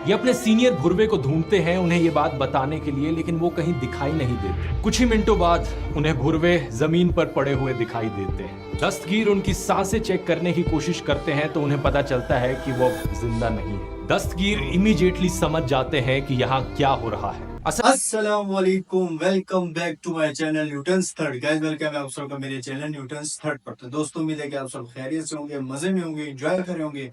ये अपने सीनियर भुर्वे को ढूंढते हैं उन्हें ये बात बताने के लिए, लेकिन वो कहीं दिखाई नहीं देते। कुछ ही मिनटों बाद उन्हें भुर्वे जमीन पर पड़े हुए दिखाई देते हैं। दस्तगीर उनकी सांसें चेक करने की कोशिश करते हैं तो उन्हें पता चलता है कि वो जिंदा नहीं है। दस्तगीर इमीडिएटली समझ जाते हैं कि यहाँ क्या हो रहा है। अस्सलामुअलैकुम, welcome back to my channel Newton's third. Guys welcome है आप सबका मेरे चैनल न्यूटन्स थर्ड पर। तो दोस्तों उम्मीद है कि आप सब खैरियत से होंगे, मजे में होंगे, एंजॉय कर रहे होंगे।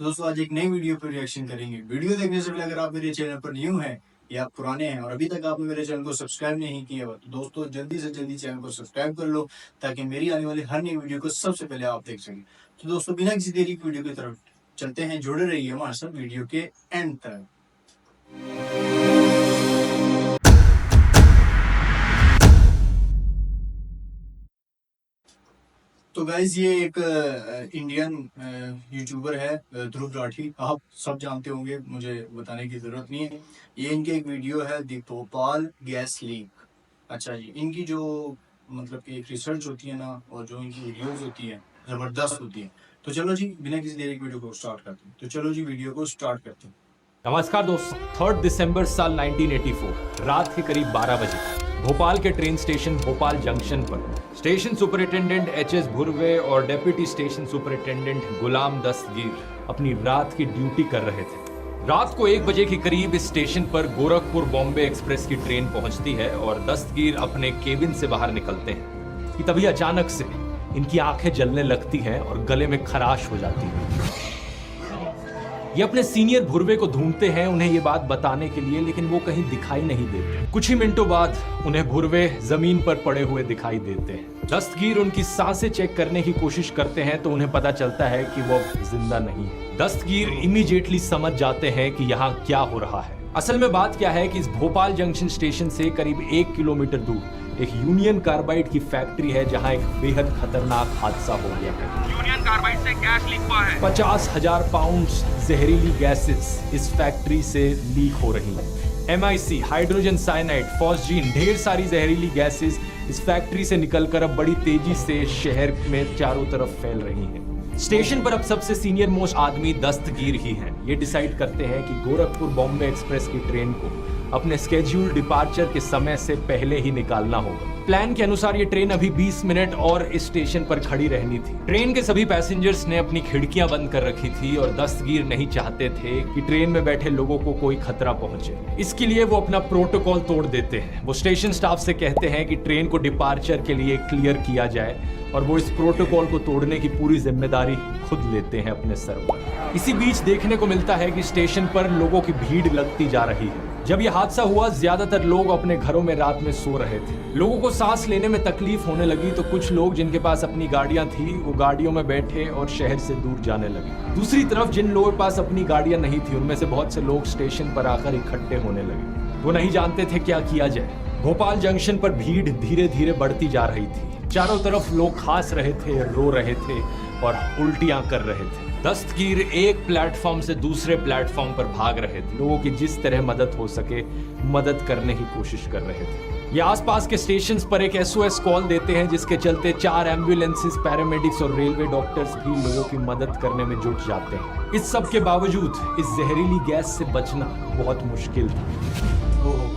दोस्तों आज एक नई वीडियो पर रिएक्शन करेंगे। वीडियो देखने से पहले अगर आप मेरे चैनल पर न्यू हैं या पुराने हैं और अभी तक आपने मेरे चैनल को सब्सक्राइब नहीं किया तो दोस्तों जल्दी से जल्दी चैनल को सब्सक्राइब कर लो ताकि मेरी आने वाली हर नई वीडियो को सबसे पहले आप देख सकें। तो दोस्तों बिना किसी देरी की वीडियो की तरफ चलते हैं, जुड़े रहिए हमारे साथ वीडियो के एंड तक। तो गाइज ये एक इंडियन यूट्यूबर है ध्रुव राठी। आप सब जानते होंगे, मुझे बताने की ज़रूरत नहीं है। ये इनकी एक वीडियो है द भोपाल गैस लीक। अच्छा जी, इनकी जो मतलब कि एक रिसर्च होती है ना, और जो इनकी वीडियोस होती है ज़बरदस्त होती है। तो चलो जी बिना किसी देरी की वीडियो को स्टार्ट करते हैं। तो चलो जी वीडियो को स्टार्ट करते हैं। नमस्कार दोस्तों, 3 दिसंबर साल 1984 रात के करीब 12 बजे भोपाल के ट्रेन स्टेशन भोपाल जंक्शन पर स्टेशन सुपरिटेंडेंट एच.एस. भुर्वे और डेप्यूटी स्टेशन सुपरिटेंडेंट गुलाम दस्तगीर अपनी रात की ड्यूटी कर रहे थे। रात को 1 बजे के करीब इस स्टेशन पर गोरखपुर बॉम्बे एक्सप्रेस की ट्रेन पहुंचती है और दस्तगीर अपने केबिन से बाहर निकलते हैं कि तभी अचानक से इनकी आंखें जलने लगती हैं और गले में खराश हो जाती है। ये अपने सीनियर भुर्वे को ढूंढते हैं उन्हें ये बात बताने के लिए, लेकिन वो कहीं दिखाई नहीं देते। कुछ ही मिनटों बाद उन्हें भुर्वे जमीन पर पड़े हुए दिखाई देते हैं। दस्तगीर उनकी सांसें चेक करने की कोशिश करते हैं तो उन्हें पता चलता है कि वो जिंदा नहीं है। दस्तगीर इमीडिएटली समझ जाते हैं कि यहाँ क्या हो रहा है। असल में बात क्या है कि इस भोपाल जंक्शन स्टेशन से करीब 1 किलोमीटर दूर एक यूनियन कार्बाइड की फैक्ट्री है जहां एक बेहद खतरनाक हादसा हो गया है। यूनियन कार्बाइड से गैस लीक हुआ है। 50,000 पाउंड जहरीली गैसेस इस फैक्ट्री से लीक हो रही हैं। MIC, हाइड्रोजन साइनाइड, फॉस्जीन, ढेर सारी जहरीली गैसेस इस फैक्ट्री से निकलकर अब बड़ी तेजी से शहर में चारों तरफ फैल रही हैं। स्टेशन पर अब सबसे सीनियर मोस्ट आदमी दस्तगीर ही हैं। ये डिसाइड करते हैं कि गोरखपुर बॉम्बे एक्सप्रेस की ट्रेन को अपने स्केड्यूल डिपार्चर के समय से पहले ही निकालना होगा। प्लान के अनुसार ये ट्रेन अभी 20 मिनट और इस स्टेशन पर खड़ी रहनी थी। ट्रेन के सभी पैसेंजर्स ने अपनी खिड़कियां बंद कर रखी थी और दस्तगीर नहीं चाहते थे कि ट्रेन में बैठे लोगों को कोई खतरा पहुंचे। इसके लिए वो अपना प्रोटोकॉल तोड़ देते हैं। वो स्टेशन स्टाफ से कहते हैं कि ट्रेन को डिपार्चर के लिए क्लियर किया जाए और वो इस प्रोटोकॉल को तोड़ने की पूरी जिम्मेदारी खुद लेते हैं अपने सर पर। इसी बीच देखने को मिलता है कि स्टेशन पर लोगों की भीड़ लगती जा रही है। जब यह हादसा हुआ ज्यादातर लोग अपने घरों में रात में सो रहे थे। लोगों को सांस लेने में तकलीफ होने लगी तो कुछ लोग जिनके पास अपनी गाड़ियां थी वो गाड़ियों में बैठे और शहर से दूर जाने लगे। दूसरी तरफ जिन लोगों के पास अपनी गाड़ियां नहीं थी उनमें से बहुत से लोग स्टेशन पर आकर इकट्ठे होने लगे। वो नहीं जानते थे क्या किया जाए। भोपाल जंक्शन पर भीड़ धीरे धीरे बढ़ती जा रही थी। चारों तरफ लोग खांस रहे थे, रो रहे थे और उल्टियां कर रहे थे। दस्तगीर एक प्लेटफॉर्म से दूसरे प्लेटफॉर्म पर भाग रहे थे। लोगों की जिस तरह मदद हो सके मदद करने की कोशिश कर रहे थे। ये आसपास के स्टेशंस पर एक SOS कॉल देते हैं जिसके चलते 4 एम्बुलेंसेस, पैरामेडिक्स और रेलवे डॉक्टर्स भी लोगों की मदद करने में जुट जाते हैं। इस सब के बावजूद इस जहरीली गैस से बचना बहुत मुश्किल था।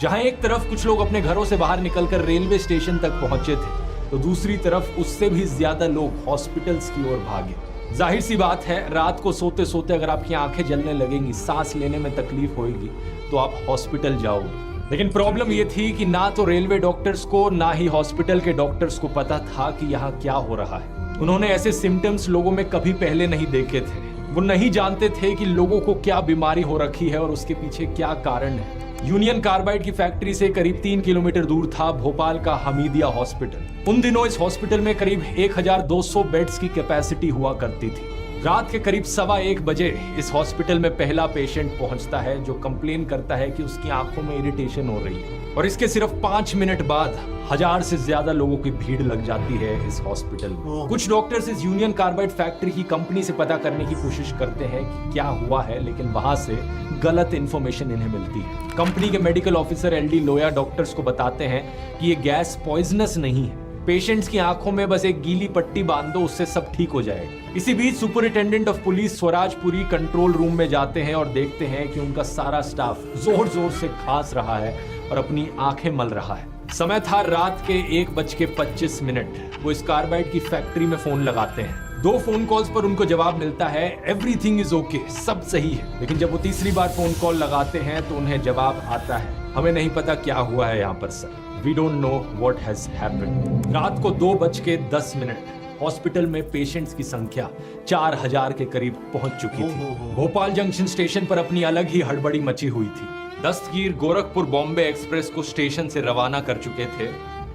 जहां एक तरफ कुछ लोग अपने घरों से बाहर निकलकर रेलवे स्टेशन तक पहुंचे थे तो दूसरी तरफ उससे भी ज्यादा लोग हॉस्पिटल्स की ओर भागे। जाहिर सी बात है, रात को सोते सोते अगर आपकी आंखें जलने लगेंगी, सांस लेने में तकलीफ होगी तो आप हॉस्पिटल जाओगे। लेकिन प्रॉब्लम ये थी कि ना तो रेलवे डॉक्टर्स को ना ही हॉस्पिटल के डॉक्टर्स को पता था कि यहाँ क्या हो रहा है। उन्होंने ऐसे सिम्टम्स लोगों में कभी पहले नहीं देखे थे। वो नहीं जानते थे कि लोगों को क्या बीमारी हो रखी है और उसके पीछे क्या कारण है। यूनियन कार्बाइड की फैक्ट्री से करीब 3 किलोमीटर दूर था भोपाल का हमीदिया हॉस्पिटल। उन दिनों इस हॉस्पिटल में करीब 1200 बेड्स की कैपेसिटी हुआ करती थी। रात के करीब 1:15 बजे इस हॉस्पिटल में पहला पेशेंट पहुंचता है जो कंप्लेन करता है कि उसकी आंखों में इरिटेशन हो रही है और इसके सिर्फ 5 मिनट बाद 1000 से ज्यादा लोगों की भीड़ लग जाती है इस हॉस्पिटल में। कुछ डॉक्टर्स इस यूनियन कार्बाइड फैक्ट्री की कंपनी से पता करने की कोशिश करते हैं कि क्या हुआ है, लेकिन वहां से गलत इंफॉर्मेशन इन्हें मिलती है। कंपनी के मेडिकल ऑफिसर एलडी लोया डॉक्टर्स को बताते हैं कि ये गैस पॉइजनस नहीं है, पेशेंट्स की आंखों में बस एक गीली पट्टी बांध दो, उससे सब ठीक हो जाएगा। इसी बीच superintendent of police Swarajpuri control room में जाते हैं और देखते हैं कि उनका सारा स्टाफ जोर जोर से खांस रहा है और अपनी आंखें मल रहा है। समय था रात के 1:25। वो इस कार्बाइड की फैक्ट्री में फोन लगाते हैं। 2 फोन कॉल्स पर उनको जवाब मिलता है एवरीथिंग इज ओके, सब सही है। लेकिन जब वो तीसरी बार फोन कॉल लगाते हैं तो उन्हें जवाब आता है, हमें नहीं पता क्या हुआ है यहाँ पर sir, we don't know what has happened. रात को 2:10 हॉस्पिटल में पेशेंट्स की संख्या 4000 के करीब पहुंच चुकी थी। भोपाल जंक्शन स्टेशन पर अपनी अलग ही हड़बड़ी मची हुई थी। दस्तगीर गोरखपुर बॉम्बे एक्सप्रेस को स्टेशन से रवाना कर चुके थे,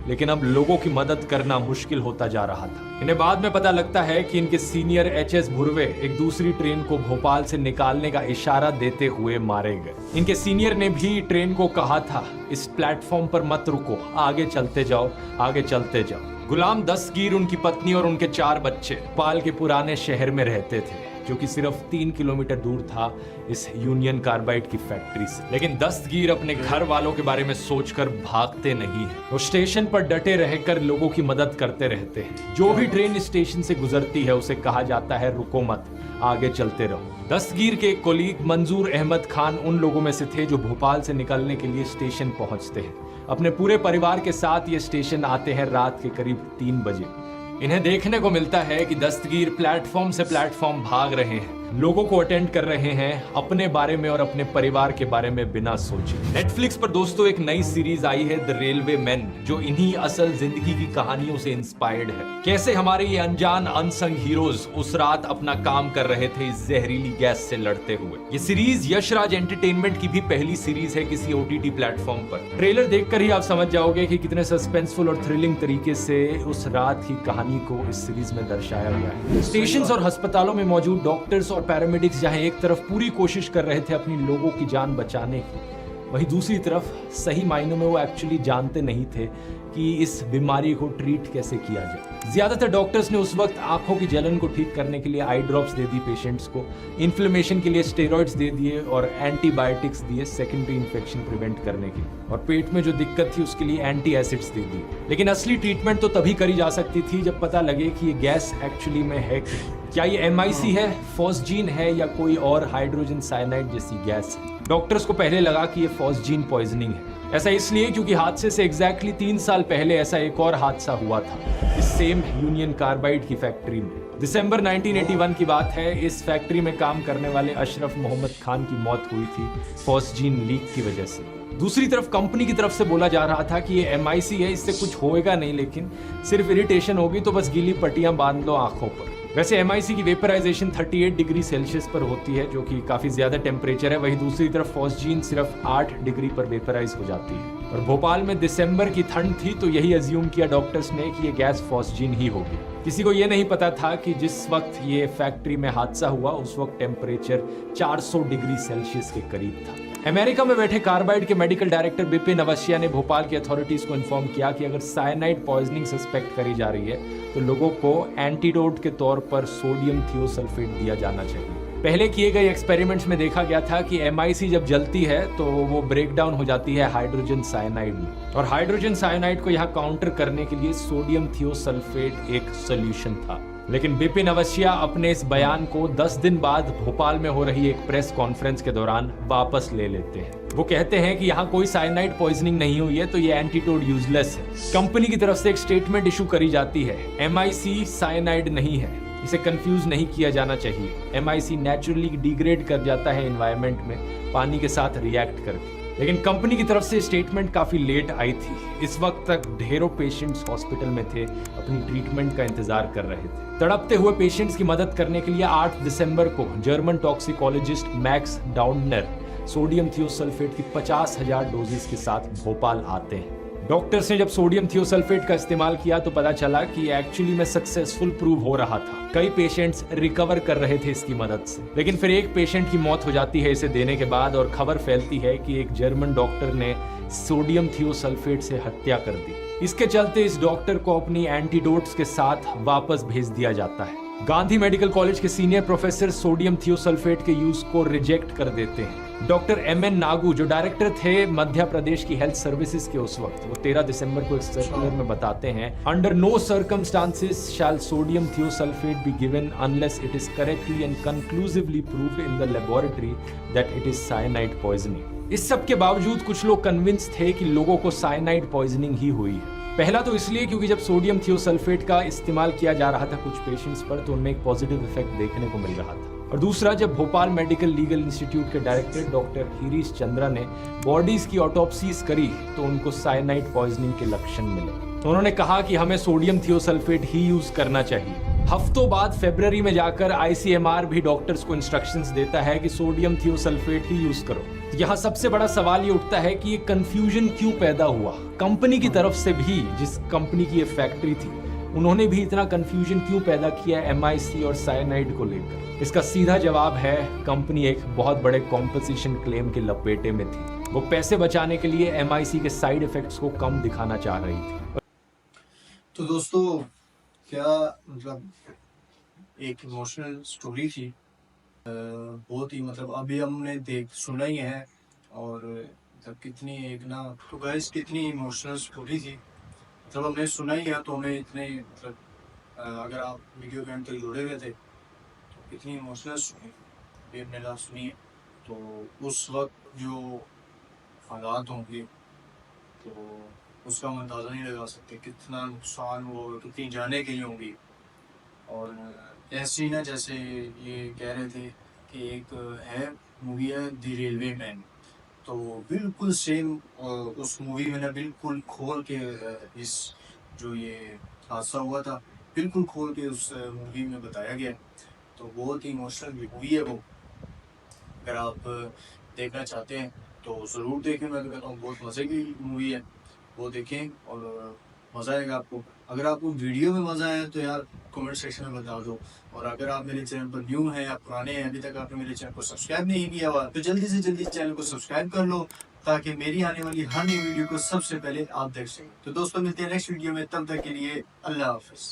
लेकिन अब लोगों की मदद करना मुश्किल होता जा रहा था। इन्हें बाद में पता लगता है कि इनके सीनियर एचएस भुर्वे एक दूसरी ट्रेन को भोपाल से निकालने का इशारा देते हुए मारे गए। इनके सीनियर ने भी ट्रेन को कहा था, इस प्लेटफॉर्म पर मत रुको, आगे चलते जाओ, आगे चलते जाओ। गुलाम दस्तगीर, उनकी पत्नी और उनके 4 बच्चे भोपाल के पुराने शहर में रहते थे, जो कि सिर्फ 3 किलोमीटर दूर था इस यूनियन कार्बाइड की फैक्ट्री से। लेकिन दस्तगीर अपने घर वालों के बारे में सोचकर भागते नहीं हैं। वो स्टेशन पर डटे रहकर लोगों की मदद करते रहते हैं। जो भी ट्रेन स्टेशन से गुजरती है उसे कहा जाता है रुको मत, आगे चलते रहो। दस्तगीर के कोलीग मंजूर अहमद खान उन लोगों में से थे जो भोपाल से निकलने के लिए स्टेशन पहुंचते हैं। अपने पूरे परिवार के साथ ये स्टेशन आते हैं रात के करीब 3 बजे। इन्हें देखने को मिलता है कि दस्तगीर प्लेटफॉर्म से प्लेटफॉर्म भाग रहे हैं, लोगों को अटेंड कर रहे हैं, अपने बारे में और अपने परिवार के बारे में बिना सोचे। नेटफ्लिक्स पर दोस्तों एक नई सीरीज आई है द रेलवे मैन, जो इन्हीं असल जिंदगी की कहानियों से इंस्पायर्ड है। कैसे हमारे ये अनजान अनसंग हीरोज उस रात अपना काम कर रहे थे इस जहरीली गैस से लड़ते हुए। ये सीरीज यशराज एंटरटेनमेंट की भी पहली सीरीज है किसी OTT प्लेटफॉर्म पर। ट्रेलर देखकर ही आप समझ जाओगे कि कितने सस्पेंसफुल और थ्रिलिंग तरीके से उस रात की कहानी को इस सीरीज में दर्शाया गया है। स्टेशंस और अस्पतालों में मौजूद डॉक्टर्स और पैरामेडिक्स जहां एक तरफ पूरी कोशिश कर रहे थे अपनी लोगों की जान बचाने की, वहीं दूसरी तरफ सही मायनों में वो एक्चुअली जानते नहीं थे कि इस बीमारी को ट्रीट कैसे किया जाए। ज्यादातर डॉक्टर्स ने उस वक्त आंखों की जलन को ठीक करने के लिए आई ड्रॉप्स दे दी पेशेंट्स को, इन्फ्लेमेशन के लिए स्टेरॉइड्स दे दिए और एंटीबायोटिक्स दिए सेकेंडरी इन्फेक्शन प्रिवेंट करने के लिए, और पेट में जो दिक्कत थी उसके लिए एंटी एसिड्स दे दिए। लेकिन असली ट्रीटमेंट तो तभी करी जा सकती थी जब पता लगे कि ये गैस एक्चुअली में है क्या ये MIC है, फॉस्जीन है या कोई और हाइड्रोजन साइनाइड जैसी गैस है। डॉक्टर्स को पहले लगा कि ये फॉस्जीन पॉइजनिंग है। ऐसा इसलिए क्योंकि हादसे से एग्जैक्टली 3 साल पहले ऐसा एक और हादसा हुआ था इस सेम यूनियन कार्बाइड की फैक्ट्री में। दिसंबर 1981 की बात है। इस फैक्ट्री में काम करने वाले अशरफ मोहम्मद खान की मौत हुई थी फॉस्जीन लीक की वजह से। दूसरी तरफ कंपनी की तरफ से बोला जा रहा था कि ये MIC है, इससे कुछ होएगा नहीं, लेकिन सिर्फ इरिटेशन होगी तो बस गीली पट्टियां बांध लो आंखों पर। वैसे MIC की वेपराइजेशन 38 डिग्री सेल्सियस पर होती है, जो कि काफी ज्यादा टेम्परेचर है। वहीं दूसरी तरफ फॉस्जीन सिर्फ 8 डिग्री पर वेपराइज हो जाती है। और भोपाल में दिसंबर की ठंड थी तो यही अज्यूम किया डॉक्टर्स ने कि ये गैस फॉस्जीन ही होगी। किसी को ये नहीं पता था कि जिस वक्त ये फैक्ट्री में हादसा हुआ उस वक्त टेम्परेचर 400 डिग्री सेल्सियस के करीब था। अमेरिका में बैठे कार्बाइड के मेडिकल डायरेक्टर बिपिन अवस्थिया ने भोपाल की अथॉरिटीज को इन्फॉर्म किया कि अगर साइनाइड पॉइजनिंग सस्पेक्ट करी जा रही है तो लोगों को एंटीडोट के तौर पर सोडियम थियोसल्फेट दिया जाना चाहिए। पहले किए गए एक्सपेरिमेंट्स में देखा गया था कि MIC जब जलती है तो वो ब्रेक डाउन हो जाती है हाइड्रोजन साइनाइड में, और हाइड्रोजन साइनाइड को यहाँ काउंटर करने के लिए सोडियम थियोसल्फेट एक सोल्यूशन था। लेकिन बिपिन अवस्थिया अपने इस बयान को 10 दिन बाद भोपाल में हो रही एक प्रेस कॉन्फ्रेंस के दौरान वापस ले लेते हैं। वो कहते हैं कि यहाँ कोई साइनाइड पॉइजनिंग नहीं हुई है तो ये एंटीडोट यूजलेस है। कंपनी की तरफ से एक स्टेटमेंट इशू करी जाती है, MIC साइनाइड नहीं है, इसे कंफ्यूज नहीं किया जाना चाहिए। MIC नेचुरली डिग्रेड कर जाता है एनवायरनमेंट में पानी के साथ रिएक्ट करके। लेकिन कंपनी की तरफ से स्टेटमेंट काफी लेट आई थी। इस वक्त तक ढेरों पेशेंट्स हॉस्पिटल में थे, अपनी ट्रीटमेंट का इंतजार कर रहे थे। तड़पते हुए पेशेंट्स की मदद करने के लिए 8 दिसंबर को German toxicologist max downer sodium thiosulphate की 50,000 डोजेस के साथ भोपाल आते हैं। डॉक्टर्स ने जब सोडियम थियोसल्फेट का इस्तेमाल किया तो पता चला कि एक्चुअली में सक्सेसफुल प्रूव हो रहा था। कई पेशेंट्स रिकवर कर रहे थे इसकी मदद से। लेकिन फिर एक पेशेंट की मौत हो जाती है इसे देने के बाद, और खबर फैलती है कि एक जर्मन डॉक्टर ने सोडियम थियोसल्फेट से हत्या कर दी। इसके चलते इस डॉक्टर को अपनी एंटीडोट्स के साथ वापस भेज दिया जाता है। गांधी मेडिकल कॉलेज के सीनियर प्रोफेसर सोडियम थियोसल्फेट के यूज को रिजेक्ट कर देते हैं। डॉक्टर MN नागू जो डायरेक्टर थे मध्य प्रदेश की हेल्थ सर्विसेज के उस वक्त, वो 13 दिसंबर को एक सर्कुलर में बताते हैं, under no circumstances shall sodium thiosulphate be given unless it is correctly and conclusively proved in the laboratory that it is cyanide poisoning. इस सब के बावजूद कुछ लोग कन्विंस थे कि लोगों को साइनाइड पॉइजनिंग ही हुई है। पहला तो इसलिए क्योंकि जब सोडियम थियोसल्फेट का इस्तेमाल किया जा रहा था कुछ पेशेंट्स पर तो उनमें एक पॉजिटिव इफेक्ट देखने को मिल रहा था, और दूसरा जब भोपाल मेडिकल लीगल इंस्टीट्यूट के डायरेक्टर डॉक्टर हिरीश चंद्रा ने बॉडीज की ऑटोप्सीज करी तो उनको साइनाइड पॉइजनिंग के लक्षण मिले। तो उन्होंने कहा कि हमें सोडियम थियोसल्फेट ही यूज करना चाहिए। हफ्तों बाद फरवरी में जाकर ICMR भी डॉक्टर्स को इंस्ट्रक्शंस देता है कि सोडियम थियोसल्फेट ही यूज करो। यहाँ सबसे बड़ा सवाल ये उठता है कि ये कंफ्यूजन क्यों पैदा हुआ। कंपनी की तरफ से भी, जिस कंपनी की ये फैक्ट्री थी, उन्होंने भी इतना कंफ्यूजन क्यों पैदा किया MIC और साइनाइड को लेकर। इसका सीधा जवाब है कंपनी एक बहुत बड़े कॉम्पोजिशन क्लेम के लपेटे में थी। वो पैसे बचाने के लिए MIC के साइड इफेक्ट्स को कम दिखाना चाह रही थी। तो दोस्तों क्या मतलब एक इमोशनल स्टोरी थी, बहुत ही मतलब अभी हमने सुना ही है, और मतलब कितनी एक ना तो गाइस कितनी इमोशनल स्टोरी थी। मतलब हमने सुना ही है तो हमें इतने मतलब अगर आप वीडियो के अंत तक जुड़े हुए थे तो कितनी इमोशनल स्टोरी भी हमने लास्ट सुनी है। तो उस वक्त जो हालात होंगे तो उसका हम अंदाज़ा नहीं लगा सकते कितना नुकसान हुआ, कितनी जानें गई होंगी। और ऐसे ही ना जैसे ये कह रहे थे कि एक है मूवी है द रेलवे मैन, तो बिल्कुल सेम उस मूवी में ना बिल्कुल खोल के इस जो ये हादसा हुआ था बिल्कुल खोल के उस मूवी में बताया गया। तो बहुत ही इमोशनल मूवी है वो। अगर आप देखना चाहते हैं तो ज़रूर देखें। मैं तो कहता हूँ बहुत मज़े की मूवी है, वो देखें और मज़ा आएगा आपको। अगर आपको वीडियो में मज़ा आया तो यार कमेंट सेक्शन में बता दो। और अगर आप मेरे चैनल पर न्यू हैं या पुराने हैं, अभी तक आपने मेरे चैनल को सब्सक्राइब नहीं किया हुआ, तो जल्दी से जल्दी चैनल को सब्सक्राइब कर लो ताकि मेरी आने वाली हर नई वीडियो को सबसे पहले आप देख सकें। तो दोस्तों मिलते हैं नेक्स्ट वीडियो में, तब तक के लिए अल्लाह हाफिज़।